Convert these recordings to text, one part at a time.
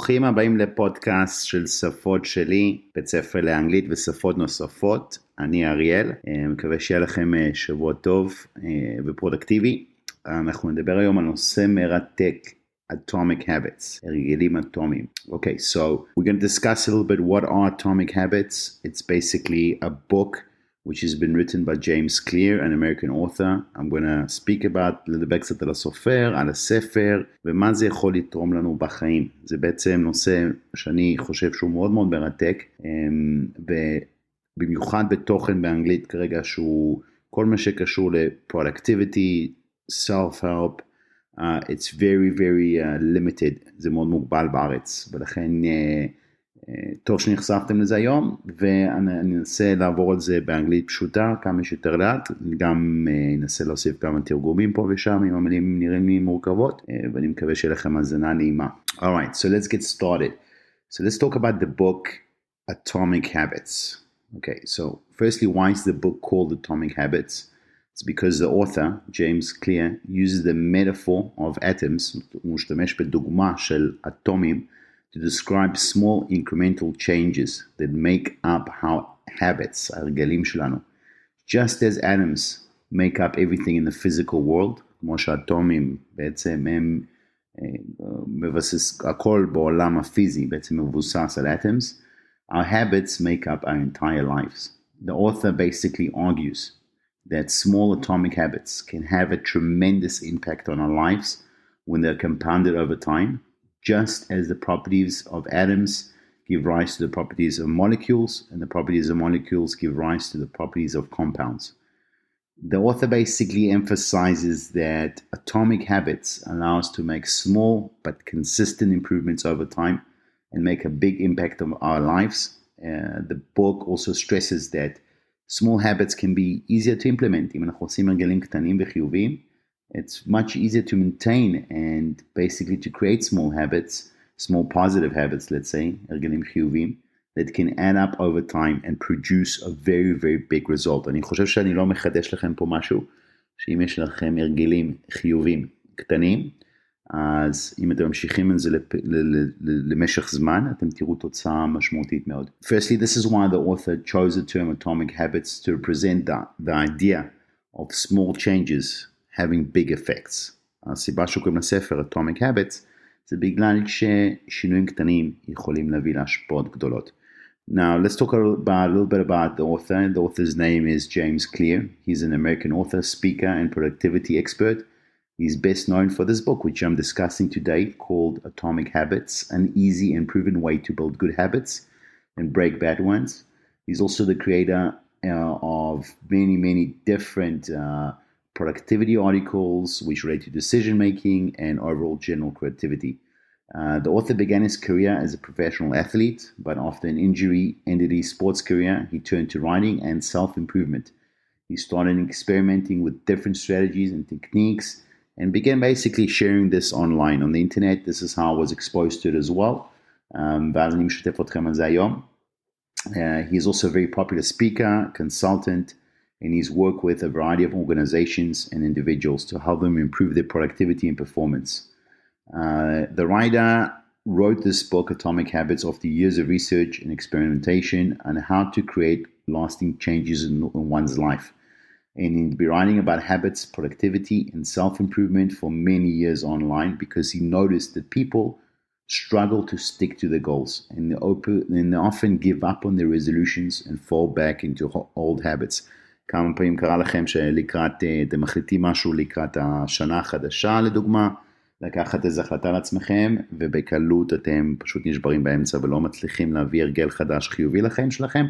ברוכים הבאים לפודקאסט של שפות-שלי, בית ספר לאנגלית ושפות נוספות. אני אריאל, מקווה שיהיה לכם שבוע טוב ופרודקטיבי. אנחנו נדבר היום על נושא מרתק, atomic habits, הרגלים אטומיים. Okay, so we're going to discuss a little bit what are atomic habits. It's basically a book which has been written by James Clear, an American author. I'm going to speak about, לדבר קצת על הסופר, על הספר, ומה זה יכול לתרום לנו בחיים. זה בעצם נושא שאני חושב שהוא מאוד מאוד מרתק, ובמיוחד בתוכן באנגלית כרגע שהוא כל מה שקשור ל-productivity, self-help, it's very very limited, זה מאוד מוגבל בארץ, ולכן טוב שנחשפתם לזה היום, ואני אנסה לעבור על זה באנגלית פשוטה, כמה שיותר לאט, גם אנסה להוסיף כמה תרגומים פה ושם, אם המילים נראים לי מורכבות, ואני מקווה שיהיה לכם האזנה נעימה. Alright, so let's get started. So let's talk about the book Atomic Habits. Okay, so firstly, why is the book called Atomic Habits? It's because the author, James Clear, uses the metaphor of atoms, הוא משתמש בדוגמה של אטומים, to describe small incremental changes that make up how habits, הרגלים שלנו. Just as atoms make up everything in the physical world, כמו שהאטומים בעצם הם מבסס, הכל בעולם הפיזי בעצם מבוסס על atoms, our habits make up our entire lives. The author basically argues that small atomic habits can have a tremendous impact on our lives when they're compounded over time, just as the properties of atoms give rise to the properties of molecules, and the properties of molecules give rise to the properties of compounds. The author basically emphasizes that atomic habits allow us to make small but consistent improvements over time and make a big impact on our lives. The book also stresses that small habits can be easier to implement. אם אנחנו עושים הרגלים קטנים וחיוביים, it's much easier to maintain and basically to create small habits, small positive habits, let's say, הרגלים חיוביים, that can add up over time and produce a very, very big result. אני חושב שאני לא מחדש לכם פה משהו, שאם יש לכם הרגלים חיוביים קטנים, אז אם אתם ממשיכים את זה למשך זמן, אתם תראו תוצאה משמעותית מאוד. Firstly, this is why the author chose the term atomic habits to represent the idea of small changes having big effects. הסיבה שקוראים לספר atomic habits, זה בגלל ששינויים קטנים יכולים להביא להשפעות גדולות. Now, let's talk a little bit about the author. The author's name is James Clear. He's an American author, speaker, and productivity expert. He's best known for this book, which I'm discussing today, called Atomic Habits, an easy and proven way to build good habits and break bad ones. He's also the creator of many, many different productivity articles which relate to decision-making and overall general creativity. The author began his career as a professional athlete, but after an injury ended his sports career, he turned to writing and self-improvement. He started experimenting with different strategies and techniques and began basically sharing this online on the internet. This is how I was exposed to it as well. ואז אני משתף אתכם על זה היום. He's also a very popular speaker, consultant, and he's worked with a variety of organizations and individuals to help them improve their productivity and performance. The writer wrote this book, Atomic Habits, after years of research and experimentation on how to create lasting changes in one's life. And he'd be writing about habits, productivity, and self-improvement for many years online because he noticed that people struggle to stick to their goals and they often give up on their resolutions and fall back into old habits. כמה פעמים קרה לכם שלקראת, אתם מחליטים משהו לקראת השנה החדשה לדוגמה, לקחת איזו החלטה לעצמכם, ובקלות אתם פשוט נשברים באמצע ולא מצליחים להביא הרגל חדש חיובי לחיים שלכם,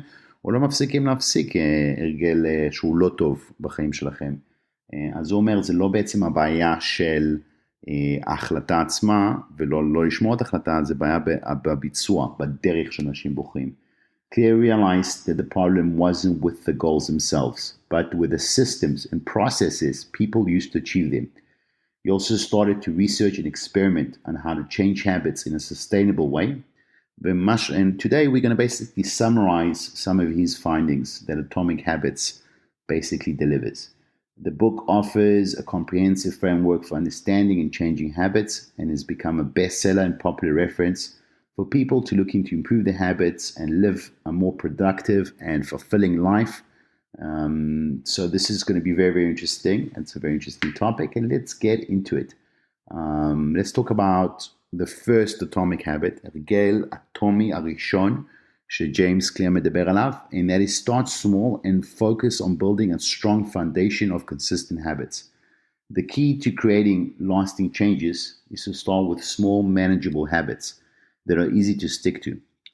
או לא מפסיקים להפסיק הרגל שהוא לא טוב בחיים שלכם. אז הוא אומר, זה לא בעצם הבעיה של ההחלטה עצמה, ולא לשמור את ההחלטה, זה בעיה בביצוע, בדרך שאנשים בוחרים. Clear realized that the problem wasn't with the goals themselves, but with the systems and processes people used to achieve them. He also started to research and experiment on how to change habits in a sustainable way. And today we're going to basically summarize some of his findings that Atomic Habits basically delivers. The book offers a comprehensive framework for understanding and changing habits and has become a bestseller and popular reference for people to looking to improve their habits and live a more productive and fulfilling life. So this is going to be very, very interesting. It's a very interesting topic, and let's get into it. Let's talk about the first atomic habit, הרגל אטומי הראשון, שג'יימס קליר מדבר עליו, and that is start small and focus on building a strong foundation of consistent habits. The key to creating lasting changes is to start with small, manageable habits that are easy to stick to.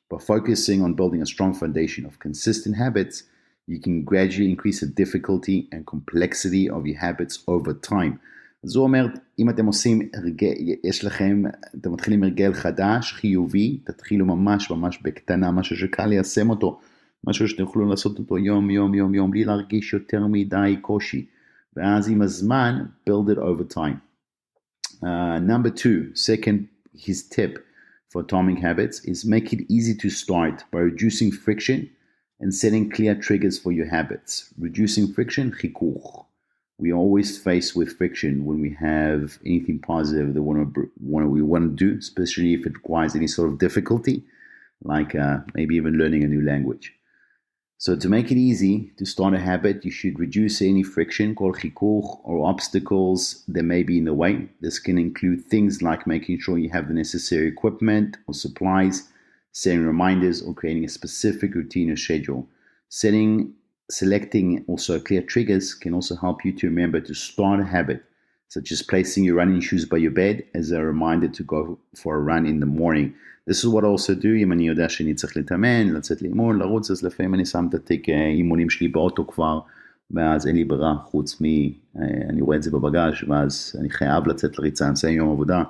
By focusing on building a strong foundation of consistent habits, you can gradually increase the difficulty and complexity of your habits over time. אז הוא אומר, אם אתם עושים הרגל, יש לכם, אתם מתחילים הרגל חדש, חיובי, תתחילו ממש בקטנה, משהו שקל ליישם אותו, משהו שאתם יכולים לעשות אותו יום, בלי להרגיש יותר מדי קושי. ואז עם הזמן, build it over time. Number 2, second, his tip for atomic habits is make it easy to start by reducing friction and setting clear triggers for your habits. Reducing friction, חיכוך. We are always faced with friction when we have anything positive that we want to do, especially if it requires any sort of difficulty, like maybe even learning a new language. So to make it easy to start a habit, you should reduce any friction, called חיכוך, or obstacles that may be in the way. This can include things like making sure you have the necessary equipment or supplies, setting reminders, or creating a specific routine or schedule. Selecting also clear triggers can also help you to remember to start a habit, such as placing your running shoes by your bed as a reminder to go for a run in the morning. This is what I also do. אם אני יודע שאני צריך להתאמן, לצאת לאימון, לרוץ, אז לפעמים אני שם את התיק אימונים שלי באוטו כבר, ואז אין לי ברירה חוץ אני רואה את זה בבגאז', ואז אני חייב לצאת לריצה, אני מסיים יום עבודה,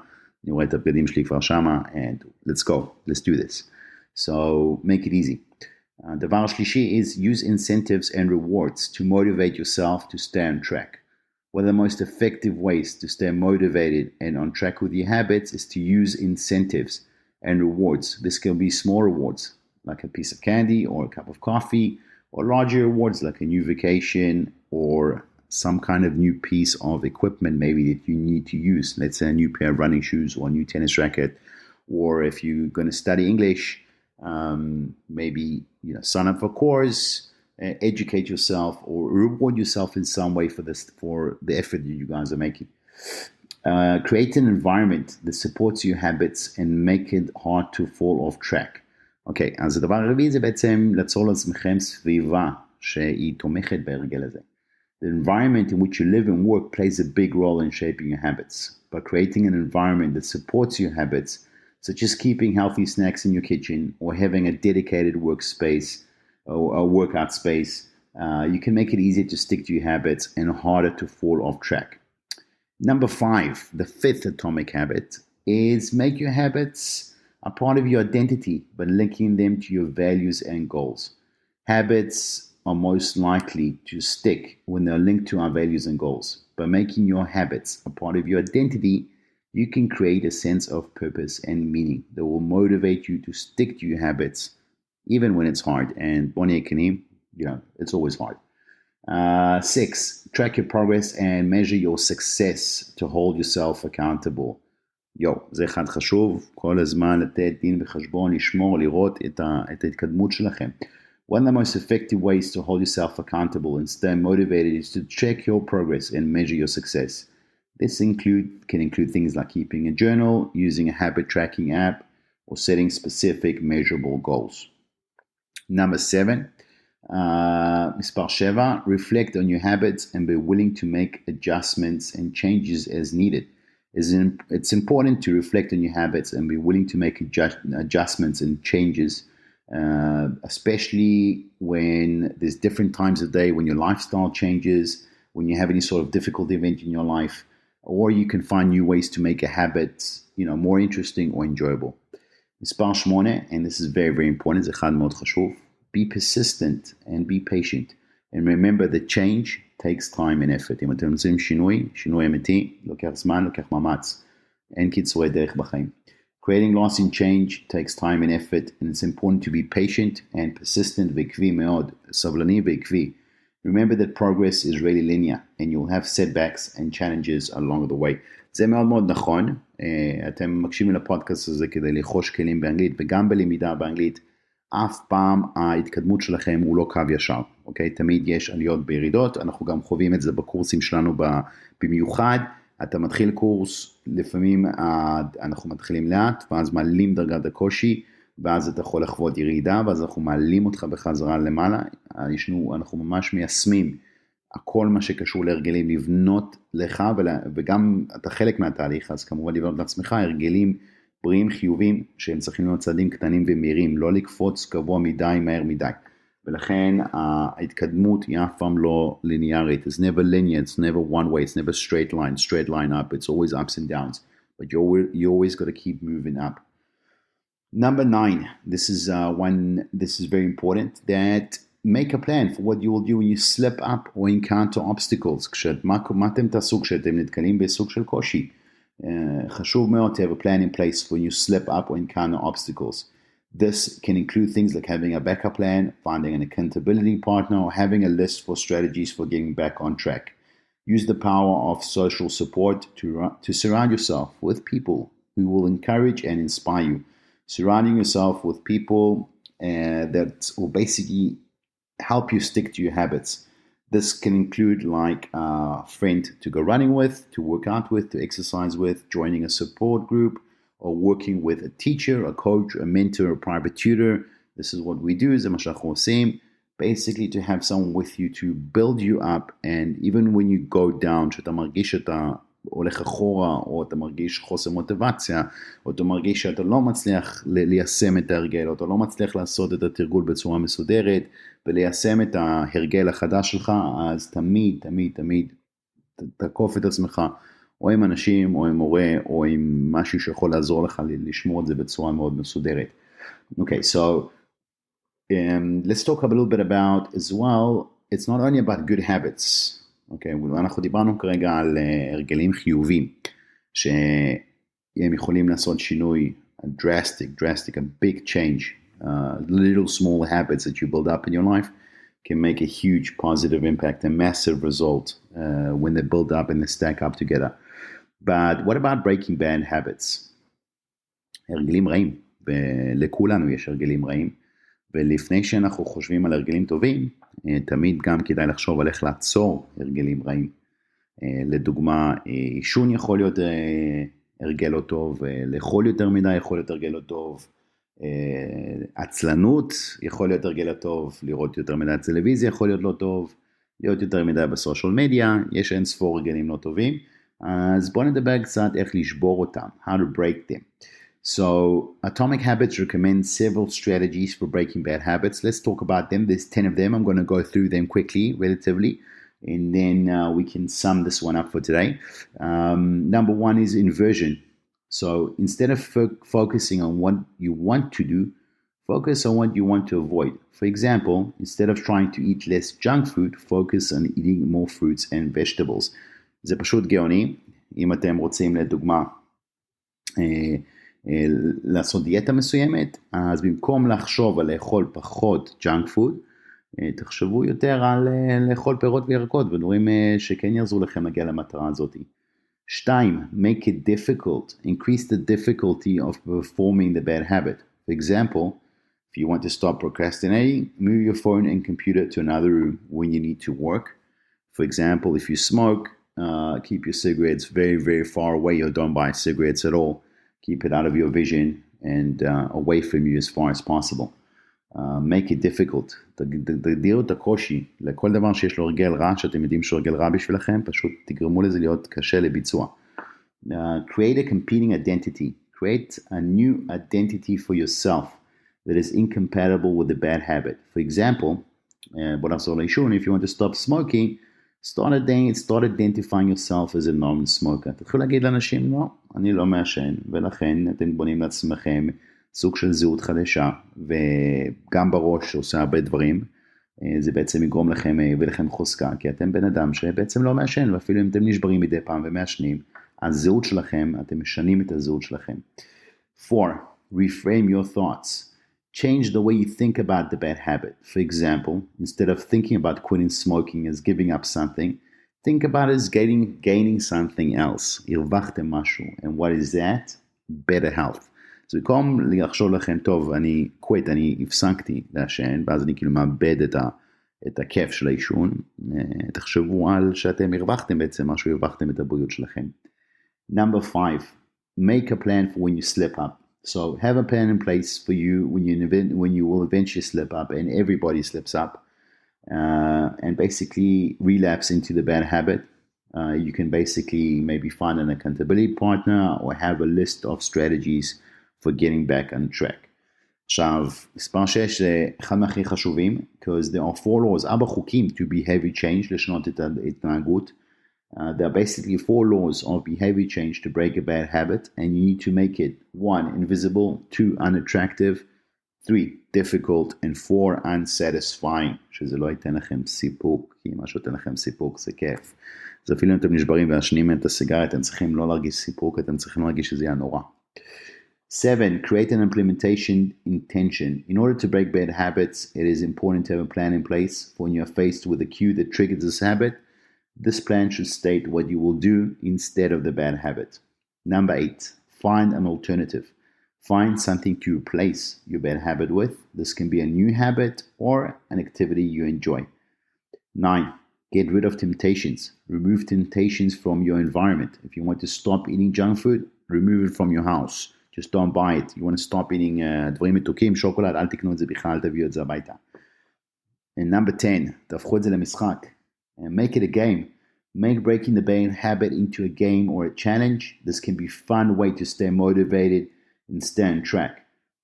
אני רואה את הבגדים שלי כבר שמה, and let's do this. So make it easy. דבר השלישי is use incentives and rewards to motivate yourself to stay on track. One of the most effective ways to stay motivated and on track with your habits is to use incentives and rewards. This can be small rewards, like a piece of candy or a cup of coffee, or larger rewards like a new vacation or some kind of new piece of equipment maybe that you need to use. Let's say a new pair of running shoes or a new tennis racket, or if you're going to study English, maybe sign up for a course, educate yourself, or reward yourself in some way for the effort that you guys are making. Create an environment that supports your habits and make it hard to fall off track. אוקיי, אז הדבר הרביעי זה בעצם ליצור לעצמכם סביבה שהיא תומכת בהרגל הזה. The environment in which you live and work plays a big role in shaping your habits. By creating an environment that supports your habits, such as keeping healthy snacks in your kitchen or having a dedicated workspace or a workout space, you can make it easier to stick to your habits and harder to fall off track. Number 5, the fifth atomic habit, is make your habits a part of your identity by linking them to your values and goals. Habits are most likely to stick when they're linked to our values and goals. By making your habits a part of your identity, you can create a sense of purpose and meaning that will motivate you to stick to your habits even when it's hard. And it's always hard. 6, track your progress and measure your success to hold yourself accountable. זה אחד חשוב, כל הזמן לתת דין וחשבון, לשמור, לראות את ההתקדמות שלכם. One of the most effective ways to hold yourself accountable and stay motivated is to check your progress and measure your success. This can include things like keeping a journal, using a habit tracking app, or setting specific measurable goals. Number 7, מספר 7, reflect on your habits and be willing to make adjustments and changes as needed. It's important to reflect on your habits and be willing to make adjustments and changes, especially when there's different times of day, when your lifestyle changes, when you have any sort of difficult event in your life, or you can find new ways to make a habit, more interesting or enjoyable. מספר 8, and this is very, very important, זה אחד מאוד חשוב, be persistent and be patient. And remember that change takes time and effort. אם אתם רוצים שינוי אמיתי, לוקח זמן, לוקח מאמץ. אין קיצורי דרך בחיים. Creating lasting change takes time and effort, and it's important to be patient and persistent ועקבי מאוד, סבלני ועקבי. Remember that progress is really linear, and you'll have setbacks and challenges along the way. זה מאוד מאוד נכון, אתם מקשיבים לפודקאסט הזה כדי לרכוש כלים באנגלית, וגם בלמידה באנגלית, אף פעם ההתקדמות שלכם הוא לא קו ישר, אוקיי? תמיד יש עליות בירידות, אנחנו גם חווים את זה בקורסים שלנו במיוחד, אתה מתחיל קורס, לפעמים אנחנו מתחילים לאט, ואז מעלים דרגת הקושי, ואז אתה יכול לחוות ירידה, ואז אנחנו מעלים אותך בחזרה למעלה, אנחנו ממש מיישמים הכל מה שקשור להרגלים, לבנות לך, וגם אתה חלק מהתהליך, אז כמובן לבנות לעצמך, הרגלים בריאים חיוביים, שהם צריכים להיות צעדים קטנים ומהירים, לא לקפוץ גבוה מדי, מהר מדי. ולכן ההתקדמות היא אף פעם לא ליניארית, it's never linear, it's never one way, it's never straight line up, it's always ups and downs, but you always got to keep moving up. Number 9, this is very important, that make a plan for what you will do when you slip up or encounter obstacles. מה אתם תעשו כשאתם נתקלים בסוג של קושי? חשוב מאוד to have a plan in place when you slip up or encounter obstacles. This can include things like having a backup plan, finding an accountability partner, or having a list for strategies for getting back on track. Use the power of social support to surround yourself with people who will encourage and inspire you. Surrounding yourself with people that will basically help you stick to your habits. This can include like a friend to go running with, to work out with, to exercise with, joining a support group, or working with a teacher, a coach, a mentor, a private tutor. This is what we do, זה מה שאנחנו עושים. Basically to have someone with you to build you up, and even when you go down, שאתה מרגיש שאתה הולך אחורה, או אתה מרגיש חוסר מוטיבציה, או אתה מרגיש שאתה לא מצליח ליישם את ההרגל, או אתה לא מצליח לעשות את התרגול בצורה מסודרת, וליישם את ההרגל החדש שלך, אז תמיד תקוף את עצמך, או עם אנשים, או עם מורה, או עם משהו שיכול לעזור לך לשמור את זה בצורה מאוד מסודרת. Okay, so let's talk a little bit about as well, it's not only about good habits, אוקיי, אנחנו דיברנו כרגע על הרגלים חיוביים, שהם יכולים לעשות שינוי, a drastic, a big change, little small habits that you build up in your life can make a huge positive impact, a massive result when they build up and they stack up together. But what about breaking bad habits? הרגלים רעים, ולכולנו יש הרגלים רעים, ולפני שאנחנו חושבים על הרגלים טובים, תמיד גם כדאי לחשוב על איך לעצור הרגלים רעים. לדוגמה, עישון יכול להיות הרגל לא טוב, לאכול יותר מדי יכול להיות הרגל לא טוב, עצלנות יכול להיות הרגל לא טוב, לראות יותר מדי טלוויזיה יכול להיות לא טוב, להיות יותר מדי בסושיאל מדיה, יש אין ספור הרגלים לא טובים, אז בואו נדבר קצת איך לשבור אותם, how to break them. So, Atomic Habits recommends several strategies for breaking bad habits. Let's talk about them. There's 10 of them. I'm going to go through them quickly, relatively, and then we can sum this one up for today. Number 1 is inversion. So, instead of focusing on what you want to do, focus on what you want to avoid. For example, instead of trying to eat less junk food, focus on eating more fruits and vegetables. זה פשוט גאוני. אם אתם רוצים לדוגמה, לעשות דיאטה מסוימת, אז במקום לחשוב על לאכול פחות ג'אנק פוד, תחשבו יותר על לאכול פירות וירקות, ודברים שכן יעזרו לכם להגיע למטרה הזאת. 2. Make it difficult. Increase the difficulty of performing the bad habit. For example, if you want to stop procrastinating, move your phone and computer to another room when you need to work. For example, if you smoke, keep your cigarettes very, very far away, or don't buy cigarettes at all. Keep it out of your vision and away from you as far as possible. Make it difficult. תגדירו את הקושי. לכל דבר שיש לו הרגל רע, שאתם יודעים שהוא הרגל רע בשבילכם, פשוט תגרמו לזה להיות קשה לביצוע. Create a competing identity. Create a new identity for yourself that is incompatible with the bad habit. For example, בוא נחזור לעישון, if you want to stop smoking, start identifying yourself as a non-smoker. תתחילו להגיד לאנשים, לא, אני לא מעשן, ולכן אתם בונים לעצמכם סוג של זהות חדשה, וגם בראש שעושה הרבה דברים, זה בעצם יגרום לכם ולכם חוזקה, כי אתם בן אדם שבעצם לא מעשן, ואפילו אם אתם נשברים מדי פעם ומעשנים, הזהות שלכם, אתם משנים את הזהות שלכם. 4. Reframe your thoughts. change the way you think about the bad habit. For example, instead of thinking about quitting smoking as giving up something, think about it as gaining something else. הרווחתם משהו. And what is that? Better health. אז במקום לחשוב לכם, טוב, אני הפסקתי לעשן, ואז אני כאילו מאבד את הכיף של העישון, תחשבו על שאתם הרווחתם בעצם משהו, הרווחתם את הבריאות שלכם. Number 5, make a plan for when you slip up. So have a plan in place for you when you will eventually slip up, and everybody slips up, and basically relapse into the bad habit. You can basically maybe find an accountability partner or have a list of strategies for getting back on track. עכשיו, מספר 6 זה אחד מהכי חשובים, because there are 4 laws, 4 חוקים to behavior change, לשנות את ההתנהגות. There are basically 4 laws of behavior change to break a bad habit, and you need to make it 1, invisible, 2, unattractive, 3, difficult, and 4, unsatisfying, שזה לא ייתן לכם סיפוק, כי מה שייתן לכם סיפוק זה כיף. אז אפילו אם אתם נשברים והשנים את הסיגריה, אתם צריכים לא להרגיש סיפוק, אתם צריכים להרגיש שזה יהיה נורא. 7, create an implementation intention. In order to break bad habits, it is important to have a plan in place for when you are faced with a cue that triggers this habit. This plan should state what you will do instead of the bad habit. Number 8, find an alternative. Find something to replace your bad habit with. This can be a new habit or an activity you enjoy. 9, get rid of temptations. Remove temptations from your environment. If you want to stop eating junk food, remove it from your house. Just don't buy it. You want to stop eating דברים מתוקים, שוקולד, אל תקנו את זה בכלל, תביאו את זה הביתה. And number 10, תהפכו את זה למשחק. And make it a game. Make breaking the bad habit into a game or a challenge. This can be a fun way to stay motivated and stay on track.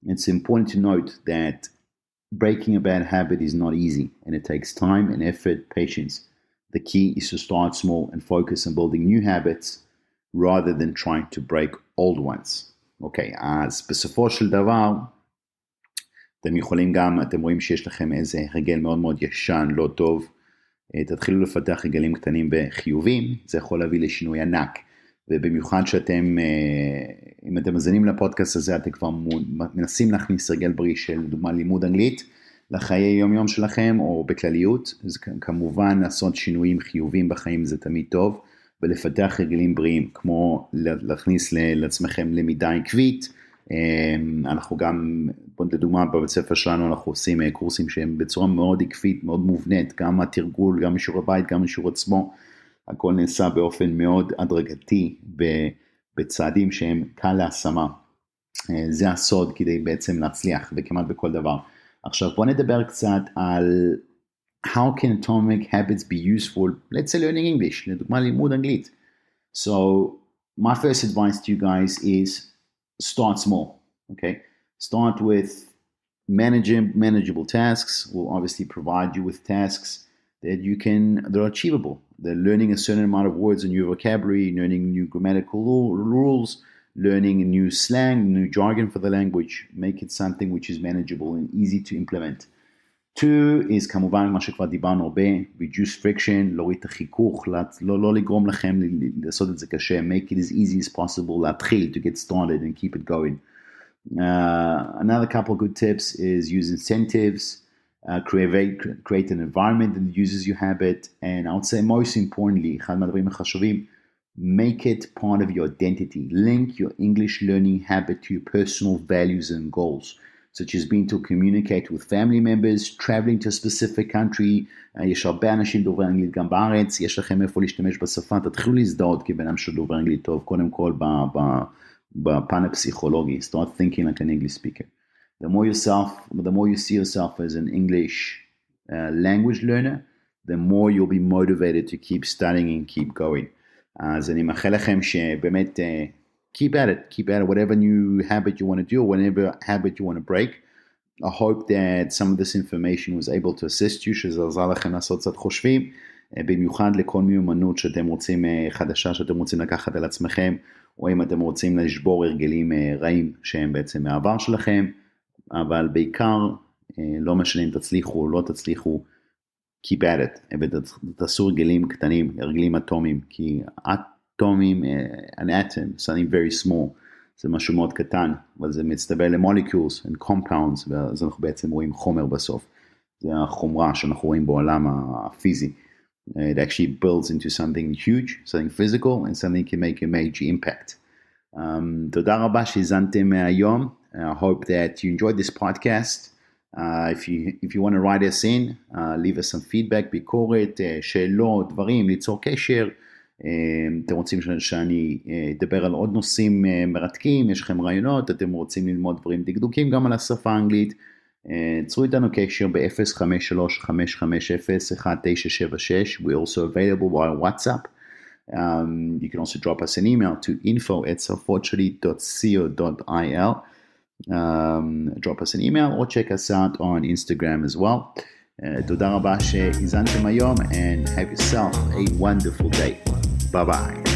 It's important to note that breaking a bad habit is not easy, and it takes time and effort, patience. The key is to start small and focus on building new habits rather than trying to break old ones. אוקיי, אז בסופו של דבר, אתם יכולים גם, אתם רואים שיש לכם איזה הרגל מאוד מאוד ישן, לא טוב, תתחילו לפתח הרגלים קטנים וחיוביים, זה יכול להביא לשינוי ענק, ובמיוחד שאתם, אם אתם מזינים לפודקאסט הזה, אתם כבר מנסים להכניס הרגל בריא של, לדוגמה, לימוד אנגלית, לחיי יום-יום שלכם, או בכלליות, אז כמובן לעשות שינויים חיוביים בחיים זה תמיד טוב, ולפתח הרגלים בריאים, כמו להכניס לעצמכם למידה עקבית, אנחנו גם, לדוגמה בבית ספר שלנו אנחנו עושים קורסים שהם בצורה מאוד עקבית, מאוד מובנית, גם התרגול, גם משיעור הבית, גם משיעור עצמו, הכל נעשה באופן מאוד הדרגתי, בצעדים שהם קל להשמה, זה הסוד כדי בעצם להצליח, וכמעט בכל דבר. עכשיו בוא נדבר קצת על how can atomic habits be useful, let's say learning English, לדוגמה לימוד אנגלית. So my first advice to you guys is start small, okay? Start with manageable tasks. Will obviously provide you with tasks that they're achievable. They're learning a certain amount of words in your vocabulary, learning new grammatical rules, learning a new slang, new jargon for the language. Make it something which is manageable and easy to implement. 2 is כמובן מה שכבר דיברנו הרבה, reduce friction, להוריד את החיכוך, לא לגרום לכם לעשות את זה קשה, make it as easy as possible, להתחיל, to get started and keep it going. Another couple of good tips is use incentives, create an environment that uses your habit, and I would say most importantly, אחד מהדברים החשובים, make it part of your identity. Link your English learning habit to your personal values and goals, such as being to communicate with family members, traveling to a specific country, יש הרבה אנשים דוברי אנגלית גם בארץ, יש לכם איפה להשתמש בשפה, תתחילו להזדהות כבן אדם שדובר אנגלית טוב, קודם כל בפן הפסיכולוגי, start thinking like an English speaker. The more you see yourself as an English language learner, the more you'll be motivated to keep studying and keep going. אז אני מאחל לכם שבאמת, keep at it, whatever new habit you want to do, or whatever habit you want to break. I hope that some of this information was able to assist you, שזה עזר לכם לעשות קצת חושבים, במיוחד לכל מיומנות שאתם רוצים חדשה, שאתם רוצים לקחת על עצמכם, או אם אתם רוצים לשבור הרגלים רעים שהם בעצם מהעבר שלכם, אבל בעיקר, לא משנה אם תצליחו או לא תצליחו, keep at it, ותעשו הרגלים קטנים, הרגלים אטומיים, כי אטומיים, an atom, something very small, זה משהו מאוד קטן, אבל זה מצטבר למוליקולס and compounds, ואז אנחנו בעצם רואים חומר בסוף. זה החומרה שאנחנו רואים בעולם הפיזי. It actually builds into something huge, something physical, and something can make a major impact. תודה רבה שהזנתם היום. I hope that you enjoyed this podcast. If you want to write us in, leave us some feedback, ביקורת, שאלות, דברים, ליצור קשר. אתם רוצים שאני אדבר על עוד נושאים מרתקים, יש לכם רעיונות, אתם רוצים ללמוד דברים דקדוקים גם על השפה האנגלית, צרו איתנו קשר ב-053-550-1976. We're also available via WhatsApp. You can also drop us an email to info@שפות-שלי.co.il. Drop us an email or check us out on Instagram as well. תודה רבה שהזנתם היום, and have yourself a wonderful day. Bye bye.